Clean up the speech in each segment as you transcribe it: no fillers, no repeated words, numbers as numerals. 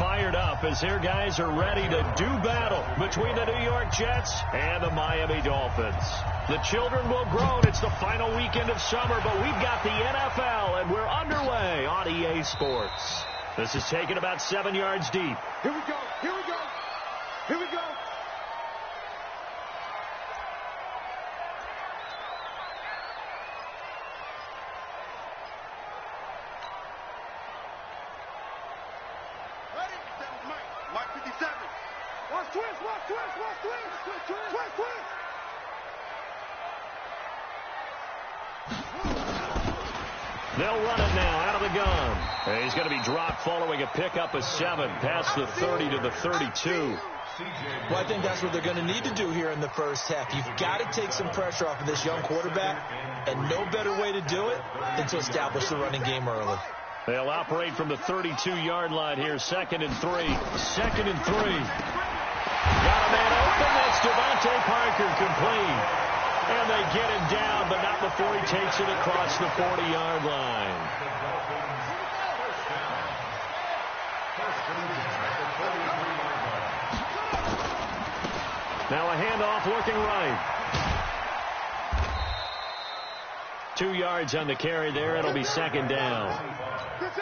fired up as their guys are ready to do battle between the New York Jets and the Miami Dolphins. The children will groan. It's the final weekend of summer, but we've got the NFL, and we're underway on EA Sports. This is taken about 7 yards deep. Here we go. Here we go. Here we go. Mike 57. Watch twist, watch twist, watch twist. Twist, twist, twist, twist. They'll run it now out of the gun. And he's going to be dropped following a pickup of 7 past the 30 to the 32. Well, I think that's what they're going to need to do here in the first half. You've got to take some pressure off of this young quarterback, and no better way to do it than to establish the running game early. They'll operate from the 32-yard line here. 2nd and 3. 2nd and 3. Got a man open. That's Devontae Parker complete. And they get him down, but not before he takes it across the 40-yard line. Now a handoff looking right. 2 yards on the carry there. It'll be 2nd down.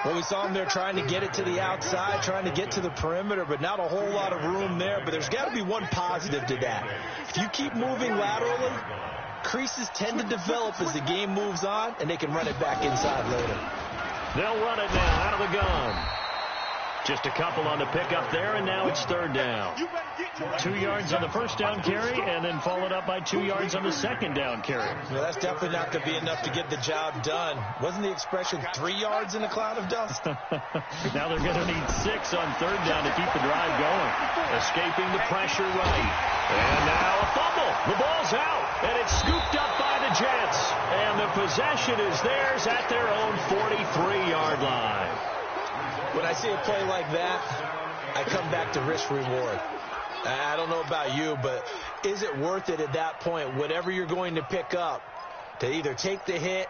Well, we saw him there trying to get it to the outside, trying to get to the perimeter, but not a whole lot of room there. But there's got to be one positive to that. If you keep moving laterally, creases tend to develop as the game moves on, and they can run it back inside later. They'll run it now out of the gun. Just a couple on the pickup there, and now it's 3rd down. 2 yards on the first down carry, and then followed up by 2 yards on the 2nd down carry. Well, that's definitely not going to be enough to get the job done. Wasn't the expression 3 yards in a cloud of dust? Now they're going to need 6 on 3rd down to keep the drive going. Escaping the pressure right. And now a fumble. The ball's out, and it's scooped up by the Jets. And the possession is theirs at their own 43-yard line. When I see a play like that, I come back to risk-reward. I don't know about you, but is it worth it at that point, whatever you're going to pick up, to either take the hit,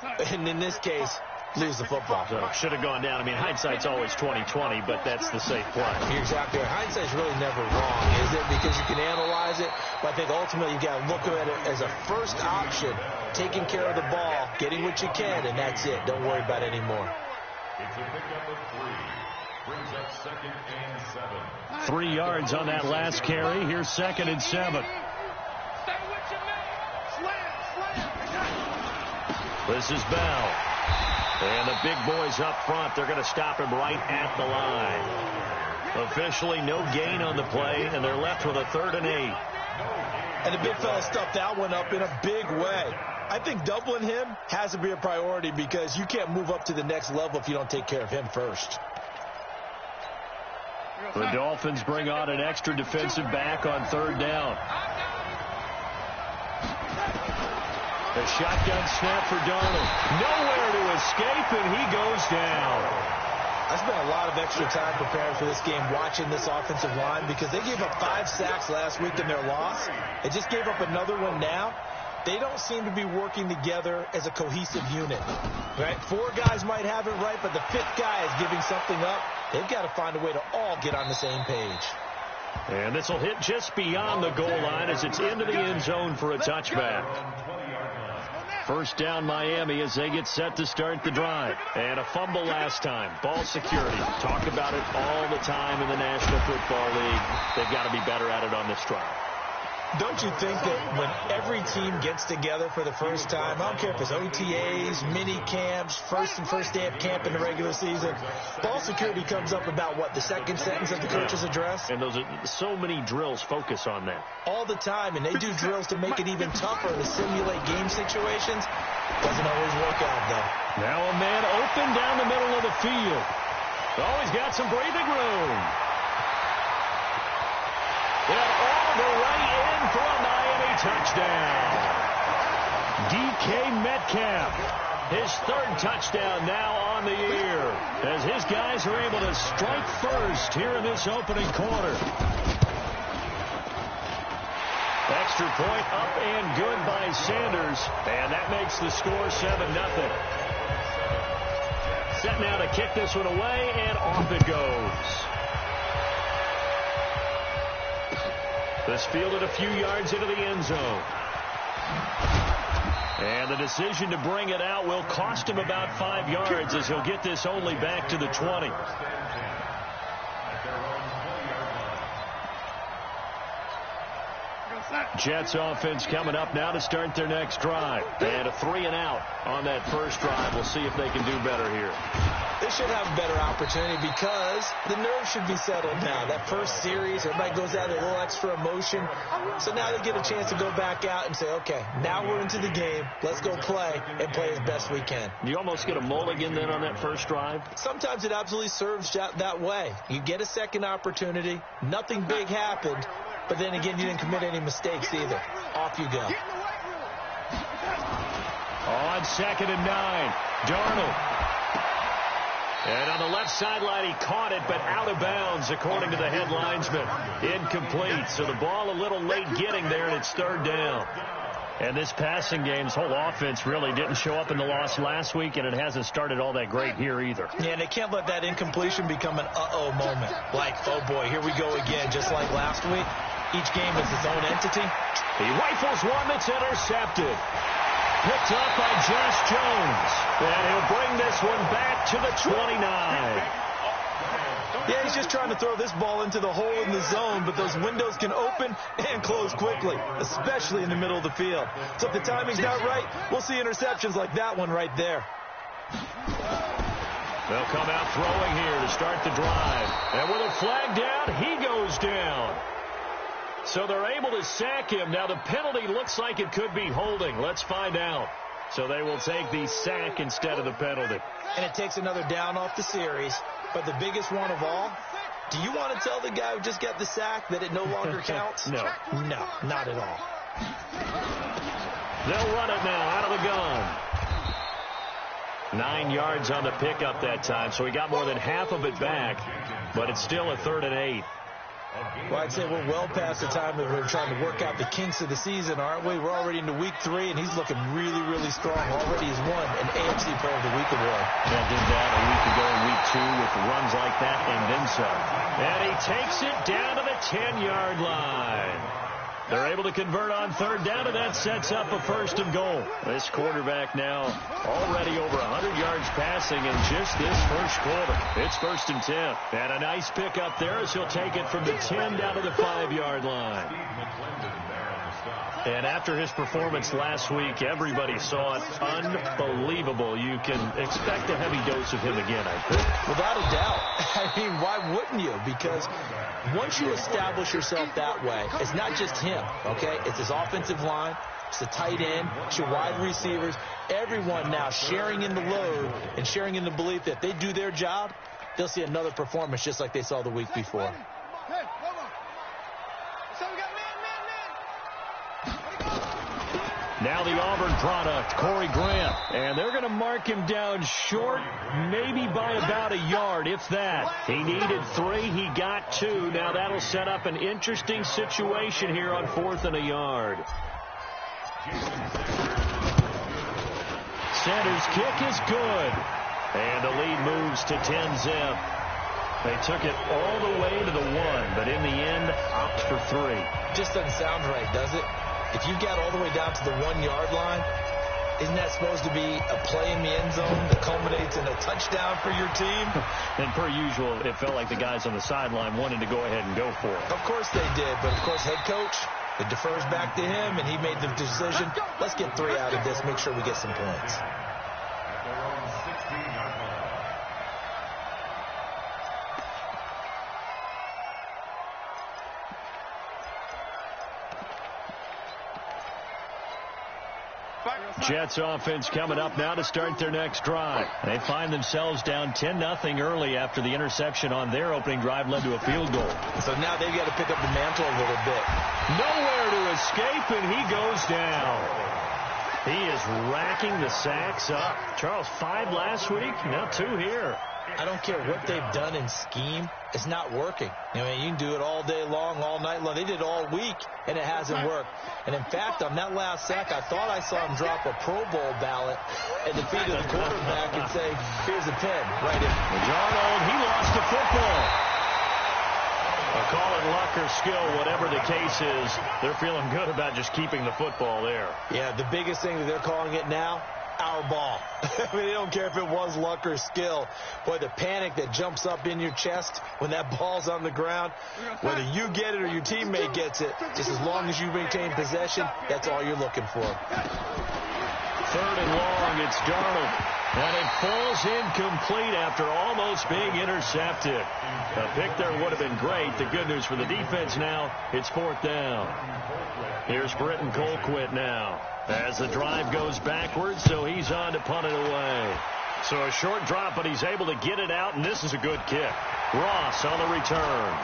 and in this case, lose the football? So should have gone down. I mean, hindsight's always 20/20, but that's the safe play. You're exactly right. Hindsight's really never wrong, is it? Because you can analyze it, but I think ultimately you got to look at it as a first option, taking care of the ball, getting what you can, and that's it. Don't worry about it anymore. It's a pickup of 3. Brings up 2nd and 7. 3 yards on that last carry. Here's 2nd and 7. This is Bell. And the big boys up front, they're going to stop him right at the line. Officially no gain on the play, and they're left with a 3rd and 8. And the big fella stuffed that one up in a big way. I think doubling him has to be a priority because you can't move up to the next level if you don't take care of him first. The Dolphins bring on an extra defensive back on 3rd down. A shotgun snap for Darnold. Nowhere to escape, and he goes down. I spent a lot of extra time preparing for this game watching this offensive line because they gave up 5 sacks last week in their loss. They just gave up another one now. They don't seem to be working together as a cohesive unit. Right? 4 guys might have it right, but the 5th guy is giving something up. They've got to find a way to all get on the same page. And this will hit just beyond the goal line as it's into the end zone for a touchback. First down Miami as they get set to start the drive. And a fumble last time. Ball security. Talk about it all the time in the National Football League. They've got to be better at it on this drive. Don't you think that when every team gets together for the first time, I don't care if it's OTAs, mini camps, first day of camp in the regular season, ball security comes up about, what, the second sentence of the coach's address? And those are so many drills focus on that. All the time, and they do drills to make it even tougher to simulate game situations. Doesn't always work out, though. Now a man open down the middle of the field. Oh, he's got some breathing room. And all the way in for a Miami touchdown. DK Metcalf, his 3rd touchdown now on the year, as his guys are able to strike first here in this opening quarter. Extra point up and good by Sanders, and that makes the score 7-0. Set now to kick this one away, and off it goes. was fielded a few yards into the end zone. And the decision to bring it out will cost him about 5 yards as he'll get this only back to the 20. Jets offense coming up now to start their next drive. And a 3-and-out on that first drive. We'll see if they can do better here. They should have a better opportunity because the nerves should be settled now. That first series, everybody goes out with a little extra emotion. So now they get a chance to go back out and say, okay, now we're into the game. Let's go play and play as best we can. You almost get a mulligan then on that first drive? Sometimes it absolutely serves that way. You get a second opportunity. Nothing big happened. But then again, you didn't commit any mistakes either. Off you go. On 2nd and 9, Darnold. And on the left sideline, he caught it, but out of bounds, according to the head linesman. Incomplete. So the ball a little late getting there, and it's 3rd down. And this passing game's whole offense really didn't show up in the loss last week, and it hasn't started all that great here either. Yeah, and they can't let that incompletion become an uh-oh moment. Like, oh, boy, here we go again, just like last week. Each game is its own entity. He rifles one that's intercepted. Picked up by Josh Jones. And he'll bring this one back to the 29. Yeah, he's just trying to throw this ball into the hole in the zone, but those windows can open and close quickly, especially in the middle of the field. So if the timing's not right, we'll see interceptions like that one right there. They'll come out throwing here to start the drive. And with a flag down, he goes down. So they're able to sack him. Now the penalty looks like it could be holding. Let's find out. So they will take the sack instead of the penalty. And it takes another down off the series. But the biggest one of all, do you want to tell the guy who just got the sack that it no longer counts? No. No, not at all. They'll run it now out of the gun. 9 yards on the pickup that time, so he got more than half of it back. But it's still a 3rd and 8. Well, I'd say we're well past the time that we're trying to work out the kinks of the season, aren't we? We're already into week 3, and he's looking really, really strong. Already has won an AFC Player of the Week award. Yeah, did that a week ago in week 2 with runs like that and then some. And he takes it down to the 10-yard line. They're able to convert on 3rd down, and that sets up a 1st and goal. This quarterback now already over 100 yards passing in just this first quarter. It's 1st and 10. And a nice pick up there as he'll take it from the 10 down to the 5-yard line. And after his performance last week, everybody saw it. Unbelievable. You can expect a heavy dose of him again, I think. Without a doubt. I mean, why wouldn't you? Because once you establish yourself that way, it's not just him, okay? It's his offensive line. It's the tight end. It's your wide receivers. Everyone now sharing in the load and sharing in the belief that if they do their job, they'll see another performance just like they saw the week before. Now the Auburn product, Corey Grant. And they're going to mark him down short, maybe by about a yard, if that. He needed 3. He got 2. Now that'll set up an interesting situation here on 4th and a yard. Sanders' kick is good. And the lead moves to 10-zip. They took it all the way to the 1, but in the end, opt for 3. Just doesn't sound right, does it? If you got all the way down to the 1-yard line, isn't that supposed to be a play in the end zone that culminates in a touchdown for your team? And per usual, it felt like the guys on the sideline wanted to go ahead and go for it. Of course they did, but of course head coach, it defers back to him, and he made the decision, let's get 3 out of this, make sure we get some points. Jets offense coming up now to start their next drive. They find themselves down 10-0 early after the interception on their opening drive led to a field goal. So now they've got to pick up the mantle a little bit. Nowhere to escape, and he goes down. He is racking the sacks up. Charles, 5 last week, now 2 here. I don't care what they've done in scheme. It's not working. I mean, you can do it all day long, all night long. They did it all week, and it hasn't worked. And, in fact, on that last sack, I thought I saw him drop a Pro Bowl ballot at the feet of the quarterback and say, here's a pin. Right in. Darnold, he lost the football. A call it luck or skill, whatever the case is, they're feeling good about just keeping the football there. Yeah, the biggest thing that they're calling it now, our ball. I mean, they don't care if it was luck or skill. Boy, the panic that jumps up in your chest when that ball's on the ground, whether you get it or your teammate gets it, just as long as you maintain possession, that's all you're looking for. 3rd and long, it's Darnold. And it falls incomplete after almost being intercepted. A pick there would have been great. The good news for the defense now, it's 4th down. Here's Britton Colquitt now as the drive goes backwards, so he's on to punt it away. So a short drop, but he's able to get it out, and this is a good kick. Ross on the return.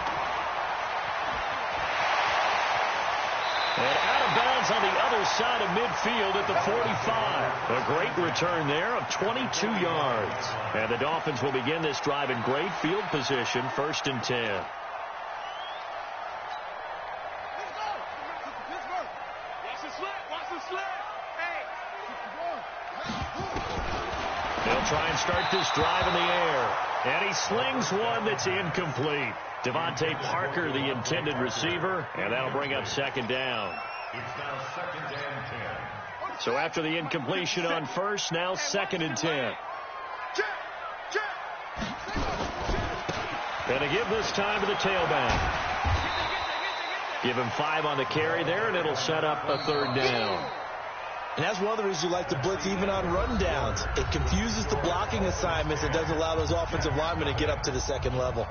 And out of bounds on the other side of midfield at the 45. A great return there of 22 yards. And the Dolphins will begin this drive in great field position, 1st and 10. They'll try and start this drive in the air. And he slings one that's incomplete. Devontae Parker, the intended receiver, and that'll bring up 2nd down. It's now 2nd and 10. So after the incompletion on 1st, now 2nd and 10. And to give this time to the tailback. Give him 5 on the carry there, and it'll set up a 3rd down. And that's one of the reasons you like to blitz even on run downs. It confuses the blocking assignments. It doesn't allow those offensive linemen to get up to the 2nd level.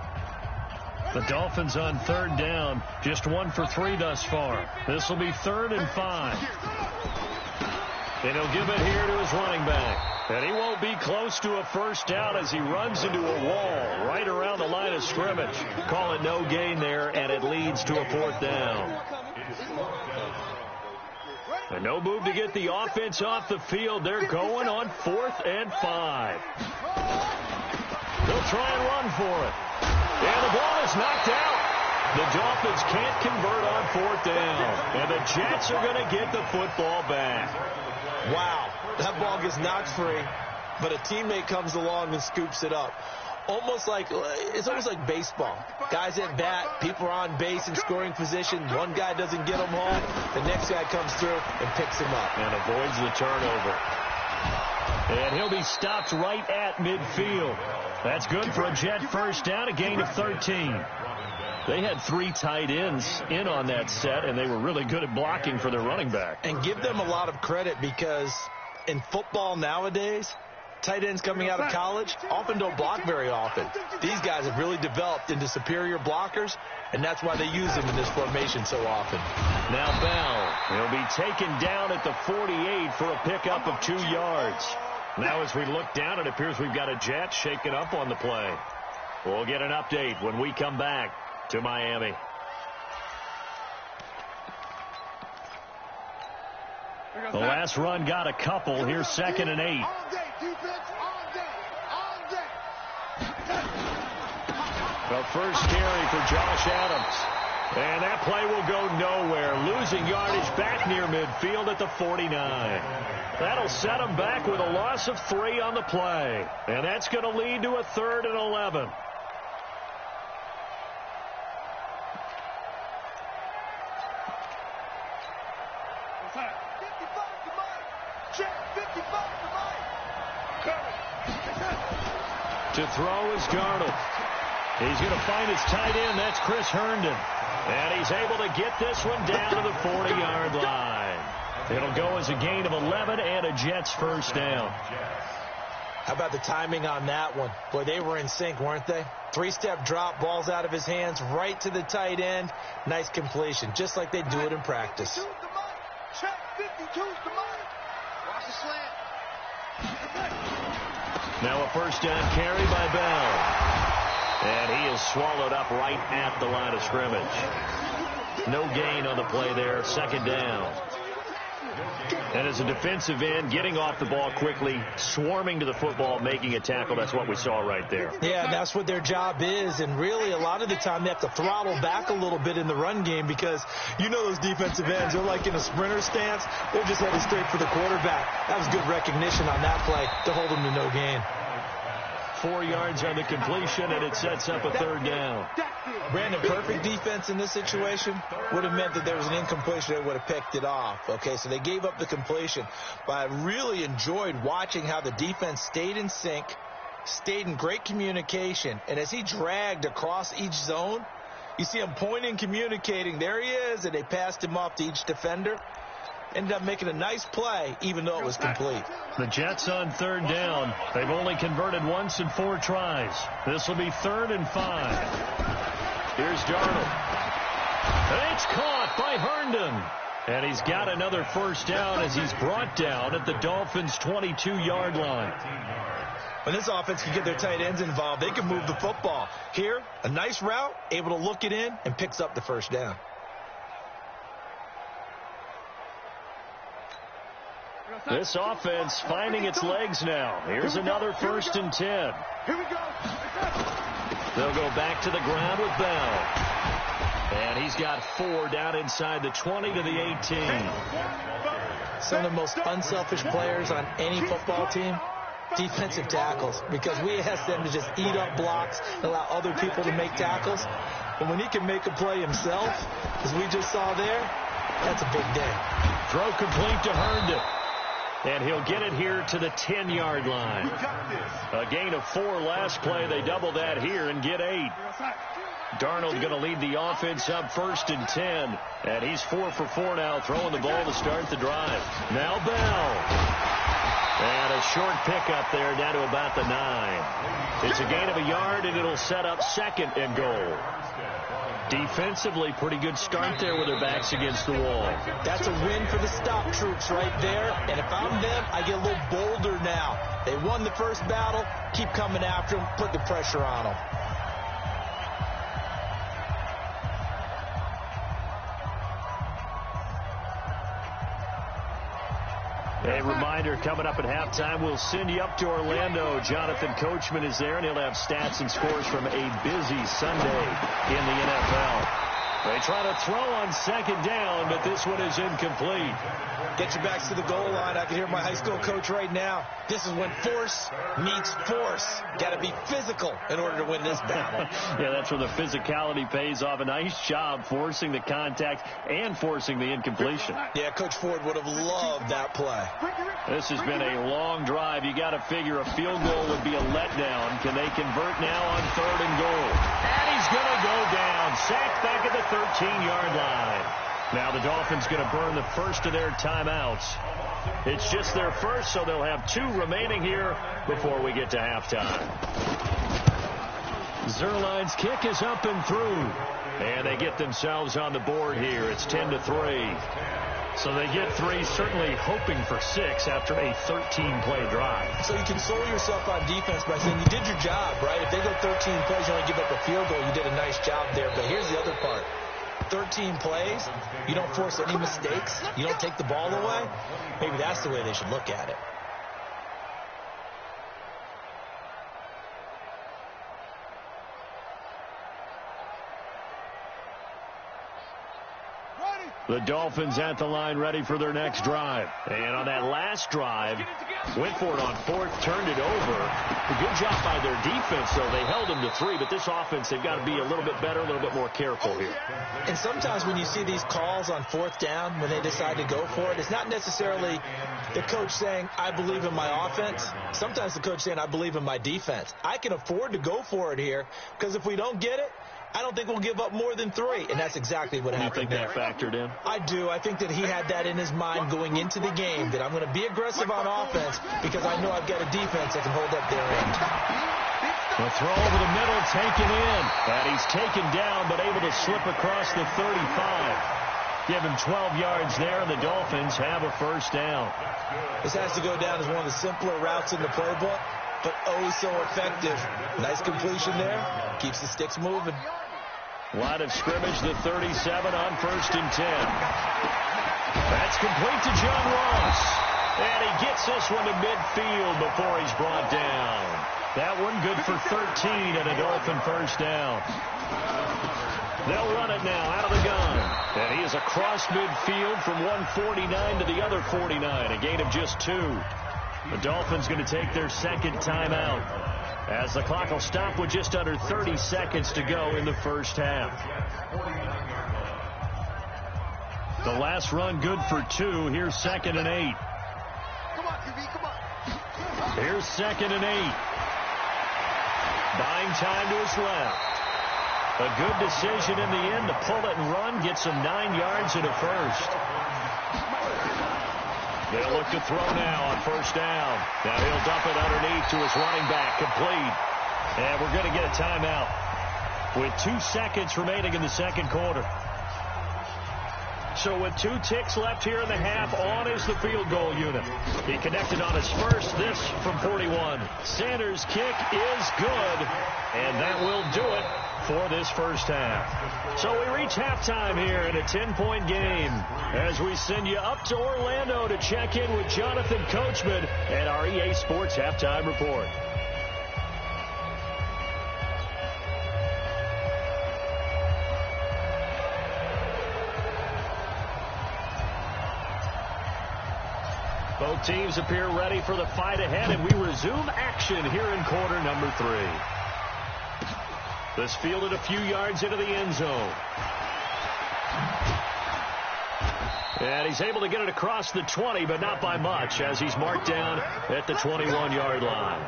The Dolphins on 3rd down, just 1 for 3 thus far. This will be 3rd and 5. And he'll give it here to his running back. And he won't be close to a 1st down as he runs into a wall right around the line of scrimmage. Call it no gain there, and it leads to a 4th down. And no move to get the offense off the field. They're going on 4th and 5. They'll try and run for it. And the ball is knocked out. The Dolphins can't convert on 4th down. And the Jets are going to get the football back. Wow, that ball gets knocked free, but a teammate comes along and scoops it up. It's almost like baseball. Guys at bat, people are on base in scoring position. One guy doesn't get them home. The next guy comes through and picks him up. And avoids the turnover. And he'll be stopped right at midfield. That's good for a Jet 1st down, a gain of 13. They had 3 tight ends in on that set, and they were really good at blocking for their running back. And give them a lot of credit because in football nowadays, tight ends coming out of college often don't block very often. These guys have really developed into superior blockers, and that's why they use them in this formation so often. Now Bell, he'll be taken down at the 48 for a pickup of 2 yards. Now as we look down, it appears we've got a Jet shaken up on the play. We'll get an update when we come back to Miami. The last run got a couple. Here's 2nd and 8. The first carry for Josh Adams. And that play will go nowhere. Losing yardage back near midfield at the 49. That'll set them back with a loss of 3 on the play. And that's going to lead to a 3rd and 11. To throw is Darnold. He's going to find his tight end. That's Chris Herndon. And he's able to get this one down to the 40-yard line. It'll go as a gain of 11 and a Jets 1st down. How about the timing on that one? Boy, they were in sync, weren't they? 3-step drop, balls out of his hands, right to the tight end. Nice completion, just like they do it in practice. Now a 1st down carry by Bell. And he is swallowed up right at the line of scrimmage. No gain on the play there, 2nd down. And as a defensive end, getting off the ball quickly, swarming to the football, making a tackle, that's what we saw right there. Yeah, and that's what their job is. And really, a lot of the time, they have to throttle back a little bit in the run game because you know those defensive ends, they're like in a sprinter stance. They're just headed straight for the quarterback. That was good recognition on that play to hold them to no gain. 4 yards on the completion, and it sets up a third down. Brandon, perfect defense in this situation would have meant that there was an incompletion. They would have picked it off. Okay, so they gave up the completion. But I really enjoyed watching how the defense stayed in sync, stayed in great communication. And as he dragged across each zone, you see him pointing, communicating. There he is, and they passed him off to each defender. Ended up making a nice play, even though it was complete. The Jets on third down. They've only converted once in 4 tries. This will be 3rd and 5. Here's Darnold. It's caught by Herndon. And he's got another first down as he's brought down at the Dolphins' 22-yard line. When this offense can get their tight ends involved, they can move the football. Here, a nice route, able to look it in, and picks up the first down. This offense finding its legs now. Here's another 1st and 10. Here we go. They'll go back to the ground with Bell. And he's got 4 down inside the 20 to the 18. Some of the most unselfish players on any football team, defensive tackles, because we ask them to just eat up blocks and allow other people to make tackles. And when he can make a play himself, as we just saw there, that's a big day. Throw complete to Herndon. And he'll get it here to the 10-yard line. A gain of 4 last play. They double that here and get 8. Darnold going to lead the offense up 1st and 10. And he's 4 for 4 now, throwing the ball to start the drive. Now Bell. And a short pickup there down to about the 9. It's a gain of a yard, and it'll set up 2nd and goal. Defensively, pretty good start there with their backs against the wall. That's a win for the stop troops right there. And if I'm them, I get a little bolder now. They won the first battle. Keep coming after them. Put the pressure on them. A reminder, coming up at halftime, we'll send you up to Orlando. Jonathan Coachman is there, and he'll have stats and scores from a busy Sunday in the NFL. They try to throw on 2nd down, but this one is incomplete. Get your backs to the goal line. I can hear my high school coach right now. This is when force meets force. Got to be physical in order to win this battle. Yeah, that's where the physicality pays off. A nice job forcing the contact and forcing the incompletion. Yeah, Coach Ford would have loved that play. This has been a long drive. You got to figure a field goal would be a letdown. Can they convert now on 3rd and goal? And he's going to go down. Sacked back at the 13-yard line. Now the Dolphins going to burn the first of their timeouts. It's just their first, so they'll have 2 remaining here before we get to halftime. Zerline's kick is up and through. And they get themselves on the board here. It's 10-3. So they get 3, certainly hoping for 6 after a 13-play drive. So you console yourself on defense by saying you did your job, right? If they go 13 plays, you only give up a field goal, you did a nice job there. But here's the other part. 13 plays, you don't force any mistakes, you don't take the ball away. Maybe that's the way they should look at it. The Dolphins at the line ready for their next drive. And on that last drive, went for it on 4th, turned it over. A good job by their defense, though. They held them to 3, but this offense, they've got to be a little bit better, a little bit more careful here. And sometimes when you see these calls on 4th down, when they decide to go for it, it's not necessarily the coach saying, I believe in my offense. Sometimes the coach saying, I believe in my defense. I can afford to go for it here, because if we don't get it, I don't think we'll give up more than 3, and that's exactly what happened there. You think that factored in? I do. I think that he had that in his mind going into the game, that I'm going to be aggressive on offense because I know I've got a defense that can hold up their end. The throw over the middle, taken in. And he's taken down, but able to slip across the 35. Give him 12 yards there, and the Dolphins have a first down. This has to go down as one of the simpler routes in the playbook, but oh so effective. Nice completion there. Keeps the sticks moving. Line of scrimmage, the 37 on 1st and 10. That's complete to John Ross. And he gets this one to midfield before he's brought down. That one good for 13 and a Dolphin first down. They'll run it now out of the gun. And he is across midfield from 149 to the other 49. A gain of just 2. The Dolphins going to take their 2nd timeout. as the clock will stop with just under 30 seconds to go in the first half. The last run good for 2. Here's 2nd and 8. Come on, QB, come on. Here's 2nd and 8. Buying time to his left. A good decision in the end to pull it and run, get some 9 yards and a first. They'll look to throw now on first down. Now he'll dump it underneath to his running back, complete. And we're going to get a timeout with 2 seconds remaining in the second quarter. So with 2 ticks left here in the half, on is the field goal unit. He connected on his first, this from 41. Sanders' kick is good, and that will do it for this first half. So we reach halftime here in a 10-point game as we send you up to Orlando to check in with Jonathan Coachman at our EA Sports Halftime Report. Both teams appear ready for the fight ahead, and we resume action here in quarter number 3. This fielded a few yards into the end zone. And he's able to get it across the 20, but not by much, as he's marked down at the 21-yard line.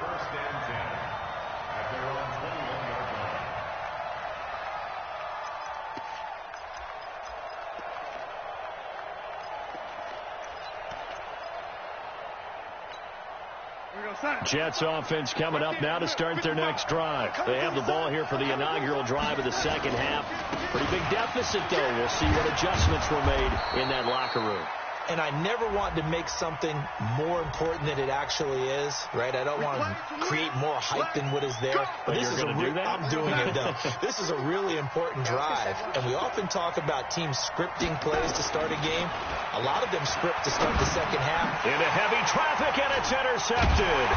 Jets offense coming up now to start their next drive. They have the ball here for the inaugural drive of the second half. Pretty big deficit, though. We'll see what adjustments were made in that locker room. And I never want to make something more important than it actually is, right? I don't want to create more hype than what is there. But this is going to do that? I'm doing it, though. This is a really important drive. And we often talk about teams scripting plays to start a game. A lot of them script to start the second half. Into heavy traffic, and it's intercepted.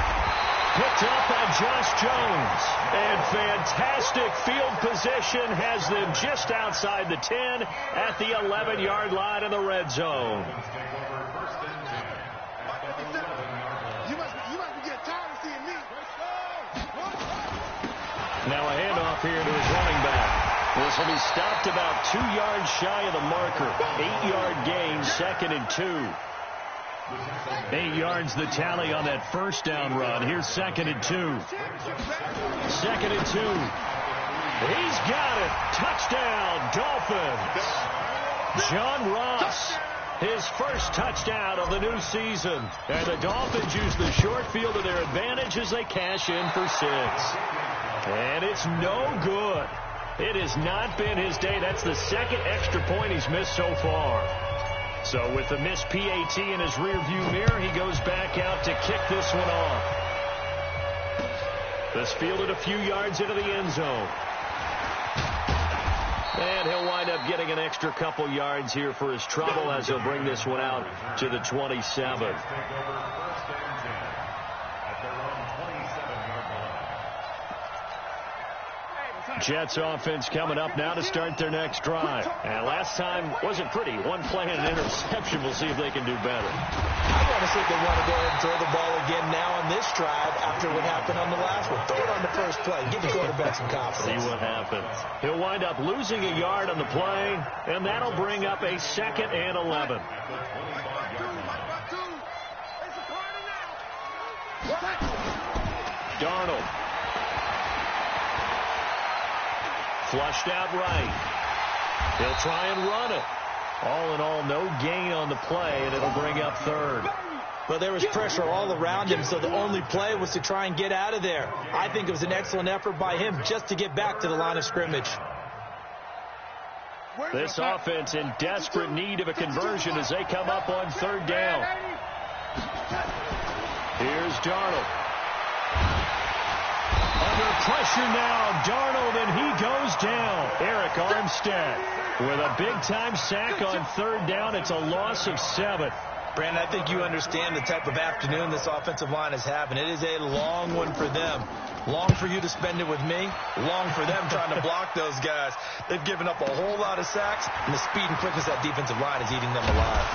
Picked up by Josh Jones. And fantastic field position has them just outside the 10 at the 11-yard line in the red zone. You must be getting tired of seeing me. Now a handoff here to his running back. This will be stopped about 2 yards shy of the marker. 8-yard gain, 2nd and 2. 8 yards the tally on that first down run. Here's 2nd and 2. 2nd and 2. He's got it. Touchdown, Dolphins. John Ross, his first touchdown of the new season. And the Dolphins use the short field to their advantage as they cash in for 6. And it's no good. It has not been his day. That's the second extra point he's missed so far. So with the missed PAT in his rearview mirror, he goes back out to kick this one off. This fielded a few yards into the end zone. And he'll wind up getting an extra couple yards here for his trouble as he'll bring this one out to the 27. Jets offense coming up now to start their next drive. And last time wasn't pretty. One play and an interception. We'll see if they can do better. I want to see if they want to go ahead and throw the ball again now on this drive after what happened on the last one. Throw it on the first play. Give the quarterback some confidence. See what happens. He'll wind up losing a yard on the play, and that'll bring up a 2nd and 11. Darnold. Flushed out right. He'll try and run it. All in all, no gain on the play, and it'll bring up 3rd. Well, there was pressure all around him, so the only play was to try and get out of there. I think it was an excellent effort by him just to get back to the line of scrimmage. This offense in desperate need of a conversion as they come up on 3rd down. Here's Darnold. Under pressure now, Darnold, and he goes down. Eric Armstead with a big-time sack on 3rd down. It's a loss of 7. Brandon, I think you understand the type of afternoon this offensive line is having. It is a long one for them. Long for you to spend it with me. Long for them trying to block those guys. They've given up a whole lot of sacks, and the speed and quickness of that defensive line is eating them alive.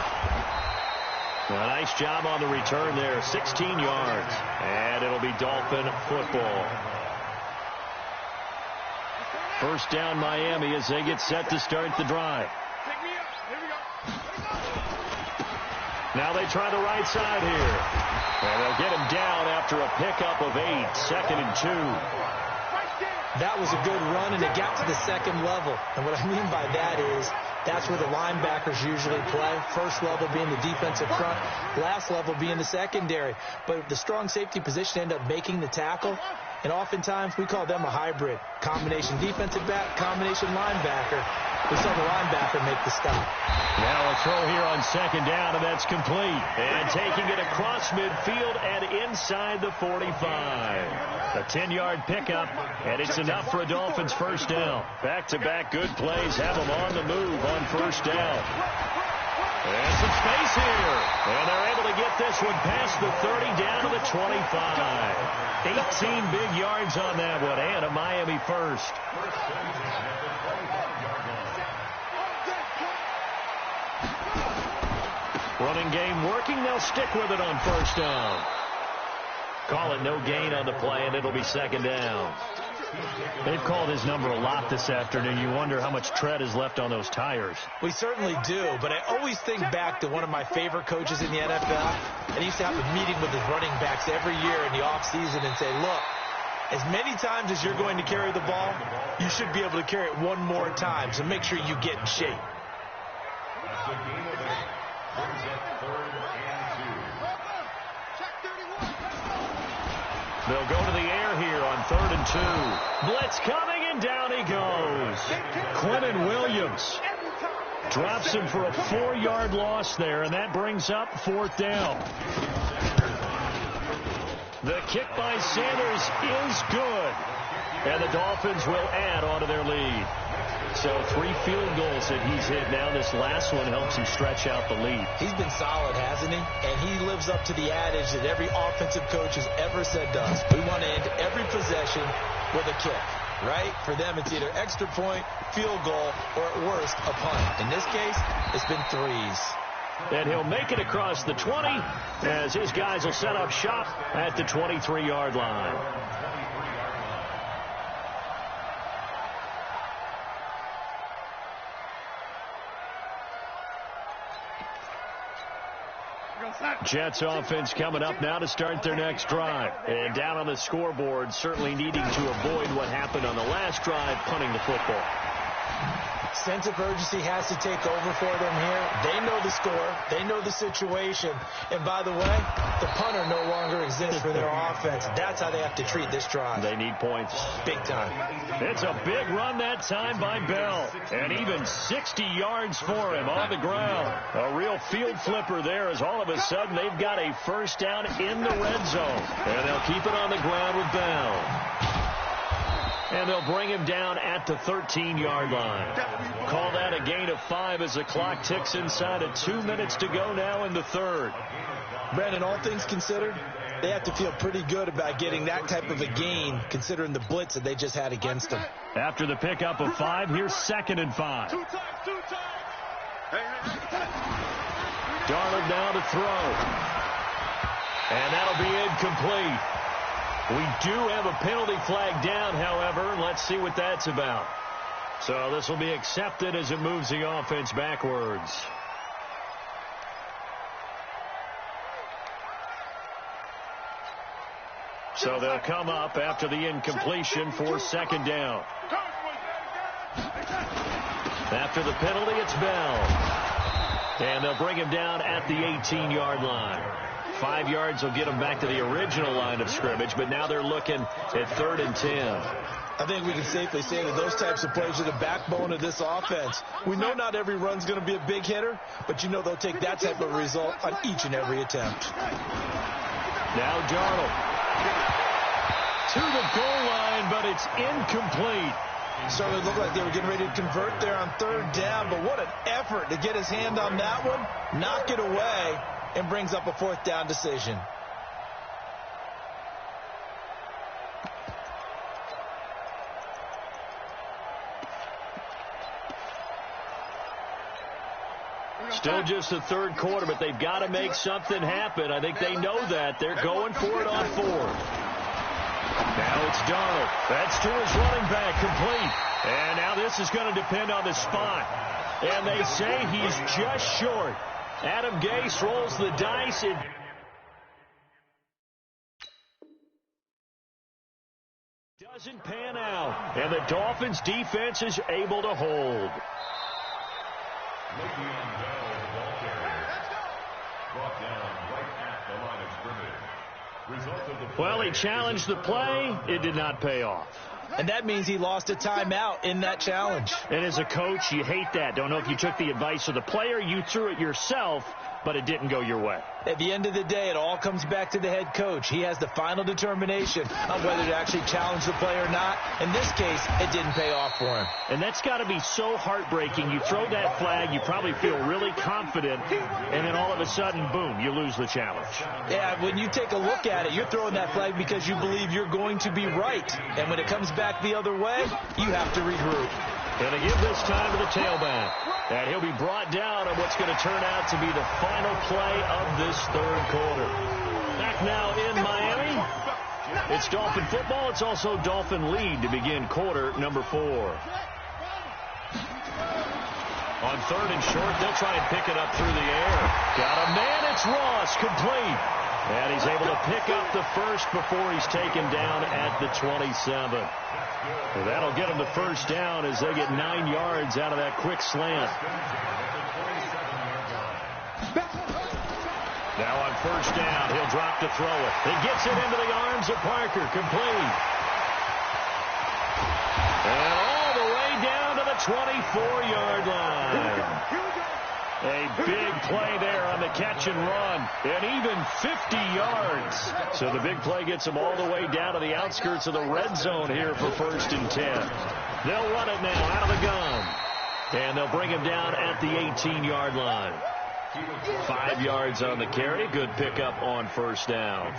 A nice job on the return there, 16 yards. And it'll be Dolphin football. First down Miami as they get set to start the drive. Now they try the right side here. And they'll get him down after a pickup of 8, 2nd and 2. That was a good run, and it got to the second level. And what I mean by that is that's where the linebackers usually play. First level being the defensive front, last level being the secondary. But the strong safety position ended up making the tackle. And oftentimes we call them a hybrid. Combination defensive back, combination linebacker. We saw the linebacker make the stop. Now a throw here on 2nd down, and that's complete. And taking it across midfield and inside the 45. A 10-yard pickup, and it's enough for a Dolphins first down. Back-to-back good plays have them on the move on first down. And some space here. And they're able to get this one past the 30 down to the 25. 18 big yards on that one, and a Miami first. Running game working. They'll stick with it on first down. Call it no gain on the play, and it'll be 2nd down. They've called his number a lot this afternoon. You wonder how much tread is left on those tires. We certainly do, but I always think back to one of my favorite coaches in the NFL. And he used to have a meeting with his running backs every year in the offseason and say, look, as many times as you're going to carry the ball, you should be able to carry it one more time, so make sure you get in shape. They'll go to the air here on 3rd and 2. Blitz coming, and down he goes. Quentin Williams drops him for a 4-yard loss there, and that brings up 4th down. The kick by Sanders is good, and the Dolphins will add on to their lead. So 3 field goals that he's hit now. This last one helps him stretch out the lead. He's been solid, hasn't he? And he lives up to the adage that every offensive coach has ever said to us. We want to end every possession with a kick, right? For them, it's either extra point, field goal, or at worst, a punt. In this case, it's been 3s. And he'll make it across the 20 as his guys will set up shop at the 23-yard line. Jets offense coming up now to start their next drive. And down on the scoreboard, certainly needing to avoid what happened on the last drive, punting the football. Sense of urgency has to take over for them here. They know the score. They know the situation. And by the way, the punter no longer exists for their offense. That's how they have to treat this drive. They need points. Big time. It's a big run that time by Bell. And even 60 yards for him on the ground. A real field flipper there as all of a sudden they've got a first down in the red zone. And they'll keep it on the ground with Bell. And they'll bring him down at the 13-yard line. Call that a gain of 5 as the clock ticks inside of 2 minutes to go now in the 3rd. Brandon, all things considered, they have to feel pretty good about getting that type of a gain considering the blitz that they just had against them. After the pickup of 5, here's 2nd and 5. Darnold now to throw. And that'll be incomplete. We do have a penalty flag down, however. Let's see what that's about. So this will be accepted as it moves the offense backwards. So they'll come up after the incompletion for 2nd down. After the penalty, it's Bell. And they'll bring him down at the 18-yard line. 5 yards will get them back to the original line of scrimmage, but now they're looking at 3rd and 10. I think we can safely say that those types of plays are the backbone of this offense. We know not every run's going to be a big hitter, but you know they'll take that type of result on each and every attempt. Now Darnold to the goal line, but it's incomplete. Certainly looked like they were getting ready to convert there on 3rd down, but what an effort to get his hand on that one, knock it away, and brings up a 4th down decision. Still just the third quarter, but they've got to make something happen. I think they know that. They're going for it on fourth. Now it's Donald. That's to his running back, complete. And now this is going to depend on the spot. And they say he's just short. Adam Gase rolls the dice. It doesn't pan out. And the Dolphins defense is able to hold. Well, he challenged the play. It did not pay off. And that means he lost a timeout in that challenge. And as a coach, you hate that. Don't know if you took the advice of the player, you threw it yourself, but it didn't go your way. At the end of the day, it all comes back to the head coach. He has the final determination on whether to actually challenge the play or not. In this case, it didn't pay off for him. And that's got to be so heartbreaking. You throw that flag, you probably feel really confident, and then all of a sudden, boom, you lose the challenge. Yeah, when you take a look at it, you're throwing that flag because you believe you're going to be right. And when it comes back the other way, you have to regroup. And they give this time to the tailback. And he'll be brought down on what's going to turn out to be the final play of this third quarter. Back now in Miami. It's Dolphin football. It's also Dolphin lead to begin quarter number 4. On third and short, they'll try and pick it up through the air. Got a man. It's Ross, complete. And he's able to pick up the first before he's taken down at the 27. Well, that'll get him the first down as they get 9 yards out of that quick slant. Now on first down, he'll drop to throw it. He gets it into the arms of Parker, complete. And all the way down to the 24-yard line. A big play there on the catch and run, and even 50 yards. So the big play gets them all the way down to the outskirts of the red zone here for 1st and 10. They'll run it now out of the gun, and they'll bring him down at the 18-yard line. 5 yards on the carry. Good pickup on first down.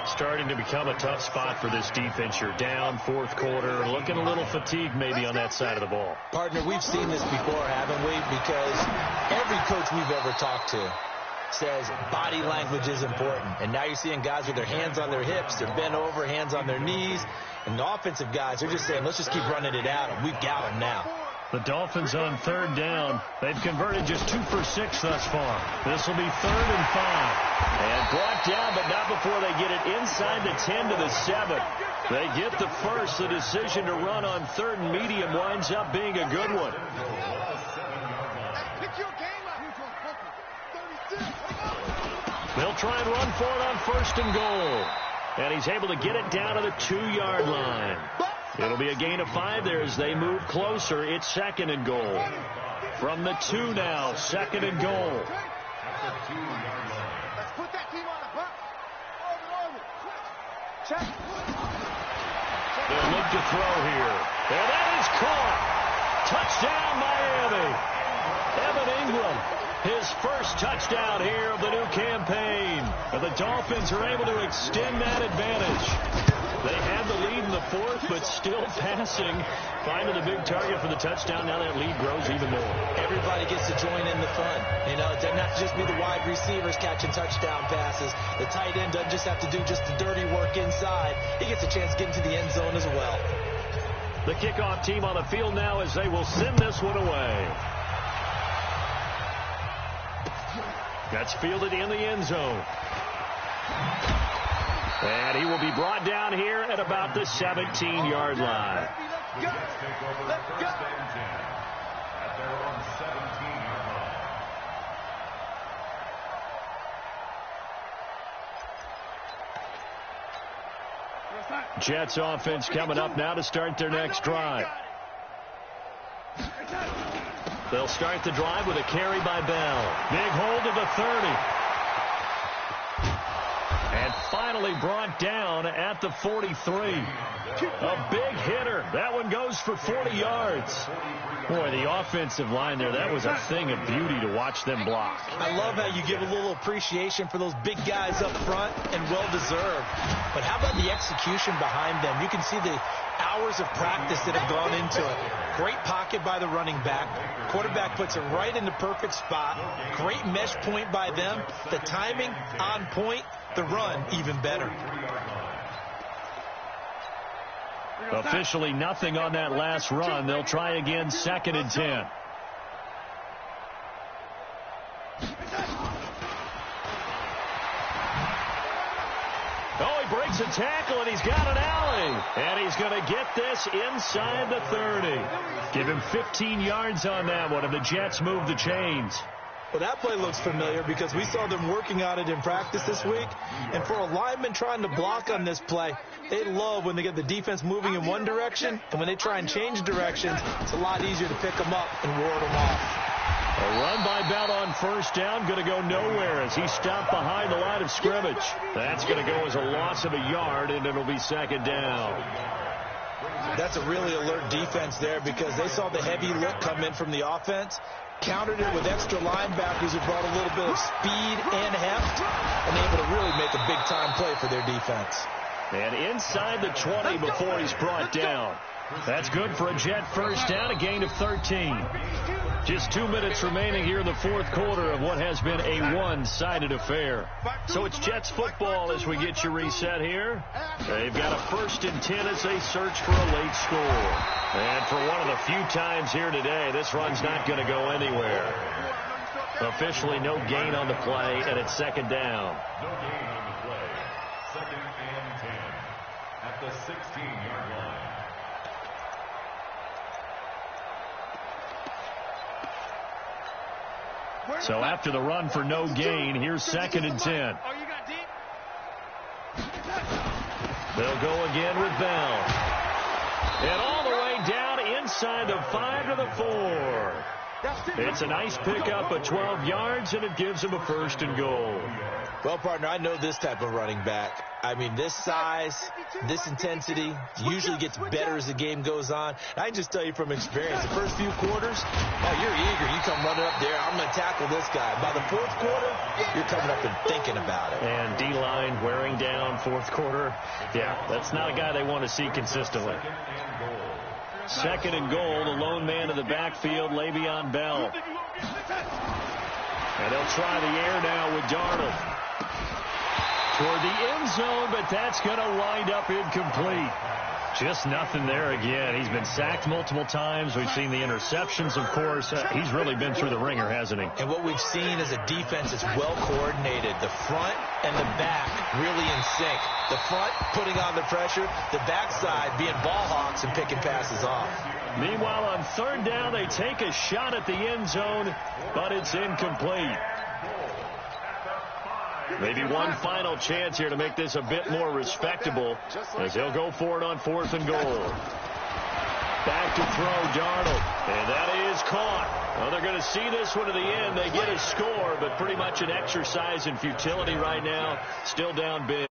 Starting to become a tough spot for this defense. You're down fourth quarter, looking a little fatigued maybe on that side of the ball. Partner, we've seen this before, haven't we? Because every coach we've ever talked to says body language is important. And now you're seeing guys with their hands on their hips, they're bent over, hands on their knees. And the offensive guys are just saying, let's just keep running it at them. We've got them now. The Dolphins on third down. They've converted just 2 for 6 thus far. This will be 3rd and 5. And brought down, but not before they get it inside the 10 to the 7. They get the first. The decision to run on 3rd and medium winds up being a good one. They'll try and run for it on 1st and goal. And he's able to get it down to the 2-yard line. It'll be a gain of 5 there as they move closer. It's 2nd and goal. From the 2 now, 2nd and goal. Let's put that team on the bump. Over. Check. They'll look to throw here. And that is caught. Touchdown, Miami. Evan Ingram, his first touchdown here of the new campaign. And the Dolphins are able to extend that advantage. They had the lead in the 4th, but still passing. Finding the big target for the touchdown. Now that lead grows even more. Everybody gets to join in the fun. You know, it doesn't have to just be the wide receivers catching touchdown passes. The tight end doesn't just have to do just the dirty work inside. He gets a chance to get into the end zone as well. The kickoff team on the field now as they will send this one away. That's fielded in the end zone. And he will be brought down here at about the 17-yard line. Jets offense coming up now to start their next drive. They'll start the drive with a carry by Bell. Big hold to the 30. And finally brought down at the 43. A big hitter. That one goes for 40 yards. Boy, the offensive line there, that was a thing of beauty to watch them block. I love how you give a little appreciation for those big guys up front, and well-deserved. But how about the execution behind them? You can see the hours of practice that have gone into it. Great pocket by the running back. Quarterback puts it right in the perfect spot. Great mesh point by them. The timing on point. The run even better. Officially nothing on that last run. They'll try again, 2nd and 10. Oh, he breaks a tackle, and he's got an alley. And he's going to get this inside the 30. Give him 15 yards on that one, and the Jets move the chains. Well, that play looks familiar because we saw them working on it in practice this week. And for a lineman trying to block on this play, they love when they get the defense moving in one direction. And when they try and change directions, it's a lot easier to pick them up and ward them off. A run by Bell on 1st down, going to go nowhere as he stopped behind the line of scrimmage. That's going to go as a loss of a yard, and it'll be 2nd down. That's a really alert defense there because they saw the heavy look come in from the offense, countered it with extra linebackers who brought a little bit of speed and heft, and able to really make a big-time play for their defense. And inside the 20 before he's brought down. That's good for a Jet 1st down, a gain of 13. Just 2 minutes remaining here in the 4th quarter of what has been a one-sided affair. So it's Jets football as we get you reset here. They've got a 1st and 10 as they search for a late score. And for one of the few times here today, this run's not going to go anywhere. Officially no gain on the play, and it's 2nd down. No gain on the play. 2nd and 10 at the 16-yard line. So after the run for no gain, here's 2nd and 10. They'll go again with Bell. And all the way down inside the 5 to the 4. It's a nice pickup of 12 yards, and it gives him a 1st and goal. Well, partner, I know this type of running back. I mean, this size, this intensity usually gets better as the game goes on. I can just tell you from experience, the first few quarters, oh, you're eager. You come running up there, I'm going to tackle this guy. By the 4th quarter, you're coming up and thinking about it. And D-line wearing down 4th quarter. Yeah, that's not a guy they want to see consistently. 2nd and goal, the lone man in the backfield, Le'Veon Bell. And they'll try the air now with Darnold. Toward the end zone, but that's going to wind up incomplete. Just nothing there again. He's been sacked multiple times. We've seen the interceptions, of course. He's really been through the ringer, hasn't he? And what we've seen is a defense that's well coordinated. The front and the back really in sync. The front putting on the pressure, the backside being ball hawks and picking passes off. Meanwhile, on 3rd down, they take a shot at the end zone, but it's incomplete. Maybe one final chance here to make this a bit more respectable as they'll go for it on 4th and goal. Back to throw, Darnold, and that is caught. Well, they're going to see this one to the end. They get a score, but pretty much an exercise in futility right now. Still down big.